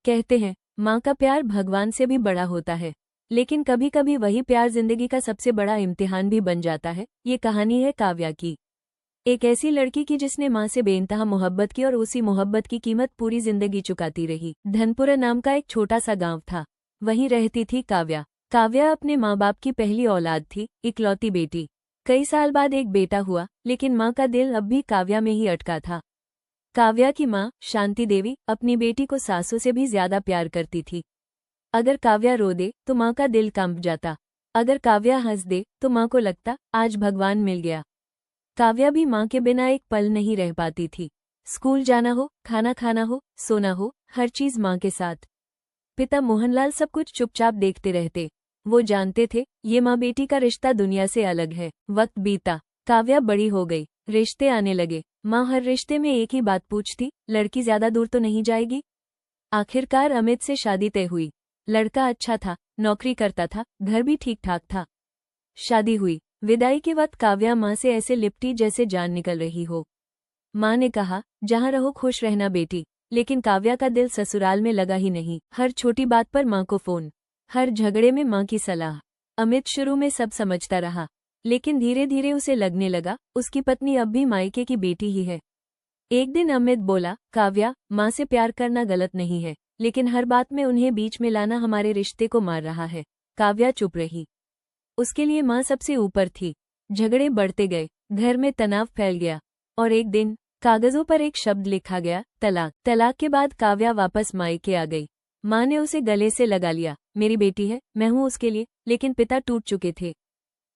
कहते हैं माँ का प्यार भगवान से भी बड़ा होता है, लेकिन कभी कभी वही प्यार जिंदगी का सबसे बड़ा इम्तिहान भी बन जाता है। ये कहानी है काव्या की, एक ऐसी लड़की की जिसने माँ से बेइंतहा मोहब्बत की और उसी मोहब्बत की कीमत पूरी जिंदगी चुकाती रही। धनपुरा नाम का एक छोटा सा गांव था, वहीं रहती थी काव्या। काव्या अपने माँ बाप की पहली औलाद थी, इकलौती बेटी। कई साल बाद एक बेटा हुआ, लेकिन माँ का दिल अब भी काव्या में ही अटका था। काव्या की माँ शांति देवी अपनी बेटी को सासों से भी ज्यादा प्यार करती थी। अगर काव्या रो दे तो माँ का दिल कंप जाता, अगर काव्या हंस दे तो माँ को लगता आज भगवान मिल गया। काव्या भी माँ के बिना एक पल नहीं रह पाती थी। स्कूल जाना हो, खाना खाना हो, सोना हो, हर चीज माँ के साथ। पिता मोहनलाल सब कुछ चुपचाप देखते रहते। वो जानते थे ये माँ बेटी का रिश्ता दुनिया से अलग है। वक्त बीता, काव्या बड़ी हो गई, रिश्ते आने लगे। माँ हर रिश्ते में एक ही बात पूछती, लड़की ज्यादा दूर तो नहीं जाएगी। आखिरकार अमित से शादी तय हुई। लड़का अच्छा था, नौकरी करता था, घर भी ठीक ठाक था। शादी हुई। विदाई के वक्त काव्या माँ से ऐसे लिपटी जैसे जान निकल रही हो। माँ ने कहा जहाँ रहो खुश रहना बेटी, लेकिन काव्या का दिल ससुराल में लगा ही नहीं। हर छोटी बात पर माँ को फोन, हर झगड़े में माँ की सलाह। अमित शुरू में सब समझता रहा, लेकिन धीरे धीरे उसे लगने लगा उसकी पत्नी अब भी मायके की बेटी ही है। एक दिन अमित बोला, काव्या, माँ से प्यार करना गलत नहीं है, लेकिन हर बात में उन्हें बीच में लाना हमारे रिश्ते को मार रहा है। काव्या चुप रही। उसके लिए माँ सबसे ऊपर थी। झगड़े बढ़ते गए, घर में तनाव फैल गया, और एक दिन कागजों पर एक शब्द लिखा गया, तलाक। तलाक के बाद काव्या वापस मायके आ गई। माँ ने उसे गले से लगा लिया, मेरी बेटी है, मैं हूँ उसके लिए। लेकिन पिता टूट चुके थे।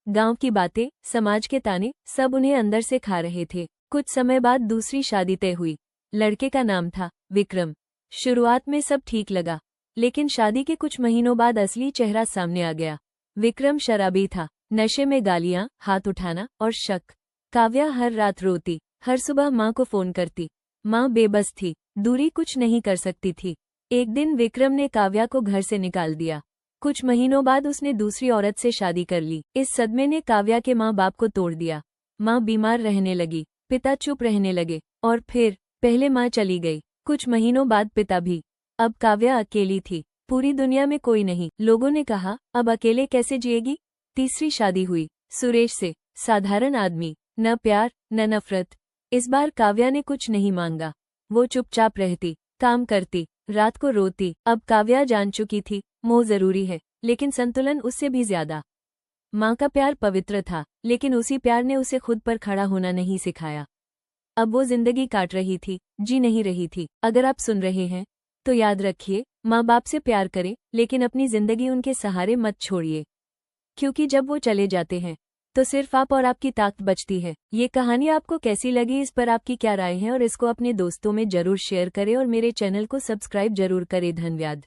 गांव की बातें, समाज के ताने, सब उन्हें अंदर से खा रहे थे। कुछ समय बाद दूसरी शादी तय हुई। लड़के का नाम था विक्रम। शुरुआत में सब ठीक लगा, लेकिन शादी के कुछ महीनों बाद असली चेहरा सामने आ गया। विक्रम शराबी था, नशे में गालियां, हाथ उठाना और शक। काव्या हर रात रोती, हर सुबह माँ को फोन करती। माँ बेबस थी, दूरी कुछ नहीं कर सकती थी। एक दिन विक्रम ने काव्या को घर से निकाल दिया। कुछ महीनों बाद उसने दूसरी औरत से शादी कर ली। इस सदमे ने काव्या के माँ बाप को तोड़ दिया। माँ बीमार रहने लगी, पिता चुप रहने लगे, और फिर पहले माँ चली गई, कुछ महीनों बाद पिता भी। अब काव्या अकेली थी, पूरी दुनिया में कोई नहीं। लोगों ने कहा अब अकेले कैसे जिएगी। तीसरी शादी हुई, सुरेश से, साधारण आदमी, न प्यार न नफरत। इस बार काव्या ने कुछ नहीं मांगा। वो चुपचाप रहती, काम करती, रात को रोती। अब काव्या जान चुकी थी मोह जरूरी है, लेकिन संतुलन उससे भी ज्यादा। माँ का प्यार पवित्र था, लेकिन उसी प्यार ने उसे खुद पर खड़ा होना नहीं सिखाया। अब वो जिंदगी काट रही थी, जी नहीं रही थी। अगर आप सुन रहे हैं तो याद रखिए, माँ बाप से प्यार करें, लेकिन अपनी जिंदगी उनके सहारे मत छोड़िए, क्योंकि जब वो चले जाते हैं तो सिर्फ आप और आपकी ताकत बचती है। ये कहानी आपको कैसी लगी, इस पर आपकी क्या राय है, और इसको अपने दोस्तों में जरूर शेयर करें और मेरे चैनल को सब्सक्राइब जरूर करें। धन्यवाद।